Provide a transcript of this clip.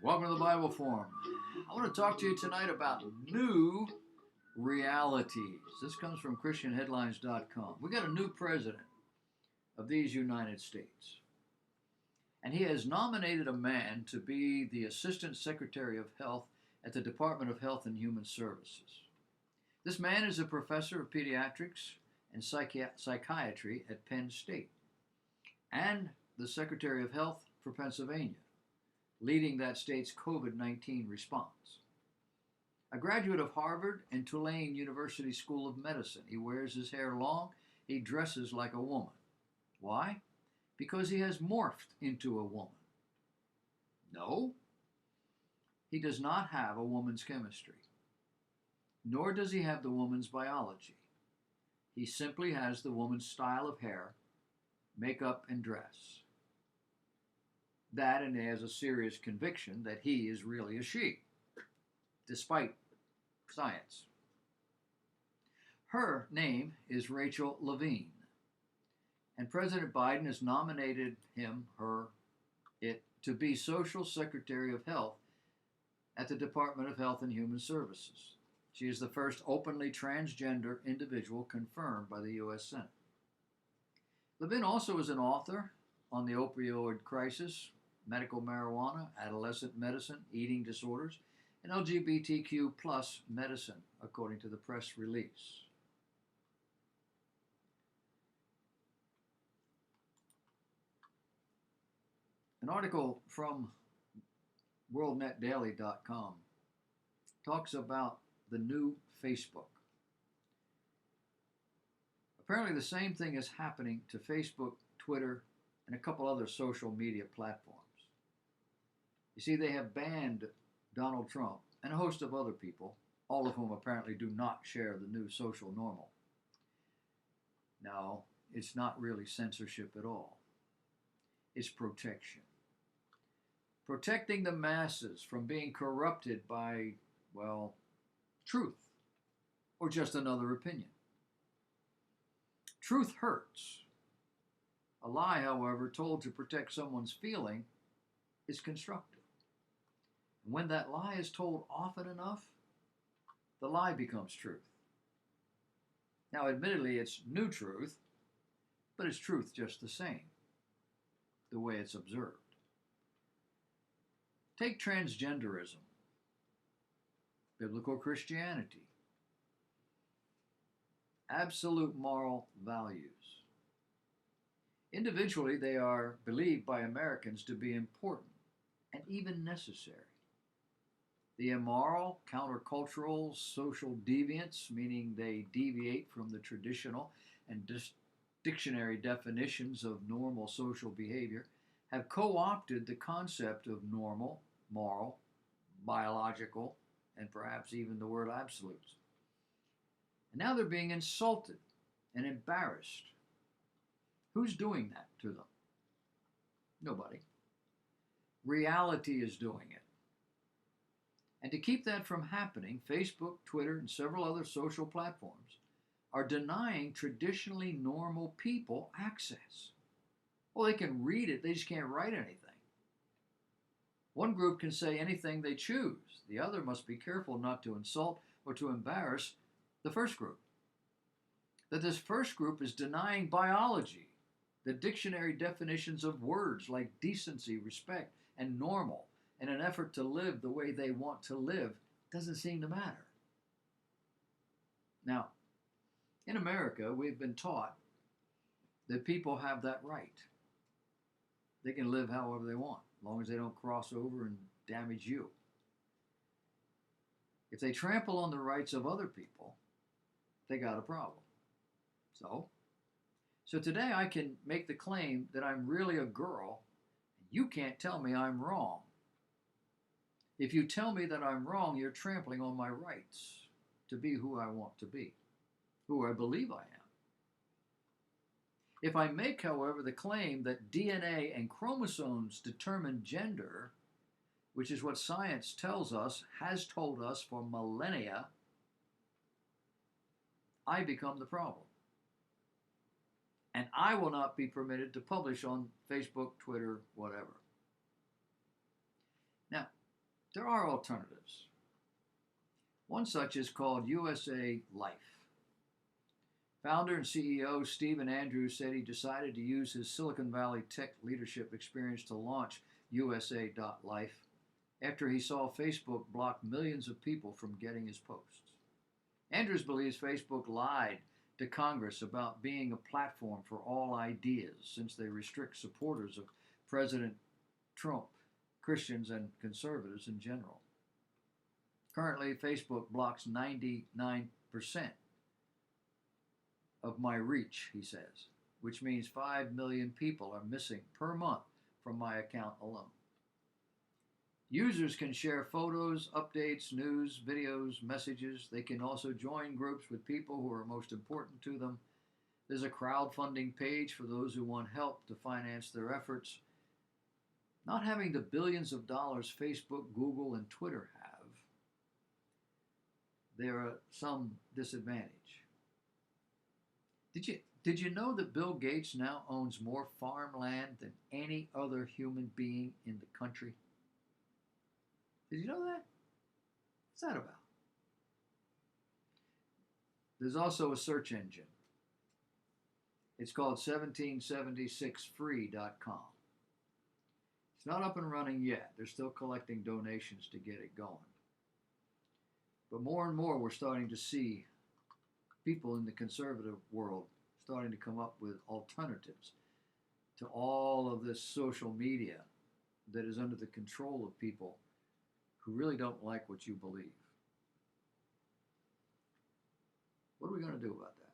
Welcome to the Bible Forum. I want to talk to you tonight about new realities. This comes from ChristianHeadlines.com. We got a new president of these United States, and he has nominated a man to be the Assistant Secretary of Health at the Department of Health and Human Services. This man is a professor of pediatrics and psychiatry at Penn State and the Secretary of Health for Pennsylvania, leading that state's COVID-19 response. A graduate of Harvard and Tulane University School of Medicine, he wears his hair long, he dresses like a woman. Why? Because he has morphed into a woman. No, he does not have a woman's chemistry, nor does he have the woman's biology. He simply has the woman's style of hair, makeup, and dress. That, and he has a serious conviction that he is really a she, despite science. Her name is Rachel Levine, and President Biden has nominated it to be Social Secretary of Health at the Department of Health and Human Services. She is the first openly transgender individual confirmed by the U.S. Senate. Levine also is an author on the opioid crisis, medical marijuana, adolescent medicine, eating disorders, and LGBTQ plus medicine, according to the press release. An article from WorldNetDaily.com talks about the new Facebook. Apparently the same thing is happening to Facebook, Twitter, and a couple other social media platforms. You see, they have banned Donald Trump and a host of other people, all of whom apparently do not share the new social normal. Now, it's not really censorship at all. It's protection. Protecting the masses from being corrupted by, well, truth or just another opinion. Truth hurts. A lie, however, told to protect someone's feeling is constructive. And when that lie is told often enough, the lie becomes truth. Now, admittedly, it's new truth, but it's truth just the same, the way it's observed. Take transgenderism, biblical Christianity, absolute moral values. Individually, they are believed by Americans to be important and even necessary. The immoral, countercultural, social deviants, meaning they deviate from the traditional and dictionary definitions of normal social behavior, have co-opted the concept of normal, moral, biological, and perhaps even the word absolutes. And now they're being insulted and embarrassed. Who's doing that to them? Nobody. Reality is doing it. And to keep that from happening, Facebook, Twitter, and several other social platforms are denying traditionally normal people access. Well, they can read it, they just can't write anything. One group can say anything they choose. The other must be careful not to insult or to embarrass the first group. That this first group is denying biology, the dictionary definitions of words like decency, respect, and normal, in an effort to live the way they want to live, doesn't seem to matter. Now, in America, we've been taught that people have that right. They can live however they want, as long as they don't cross over and damage you. If they trample on the rights of other people, they got a problem. So today I can make the claim that I'm really a girl, and you can't tell me I'm wrong. If you tell me that I'm wrong, you're trampling on my rights to be who I want to be, who I believe I am. If I make, however, the claim that DNA and chromosomes determine gender, which is what science tells us, has told us for millennia, I become the problem. And I will not be permitted to publish on Facebook, Twitter, whatever. Now, There are alternatives. One such is called USA Life. Founder and CEO Stephen Andrews said he decided to use his Silicon Valley tech leadership experience to launch USA.life after he saw Facebook block millions of people from getting his posts. Andrews believes Facebook lied to Congress about being a platform for all ideas since they restrict supporters of President Trump, Christians, and conservatives in general. Currently, Facebook blocks 99% of my reach, he says, which means 5 million people are missing per month from my account alone. Users can share photos, updates, news, videos, messages. They can also join groups with people who are most important to them. There's a crowdfunding page for those who want help to finance their efforts. Not having the billions of dollars Facebook, Google, and Twitter have, there are some disadvantage. Did you know that Bill Gates now owns more farmland than any other human being in the country? Did you know that? What's that about? There's also a search engine. It's called 1776free.com. It's not up and running yet. They're still collecting donations to get it going. But more and more we're starting to see people in the conservative world starting to come up with alternatives to all of this social media that is under the control of people who really don't like what you believe. What are we going to do about that?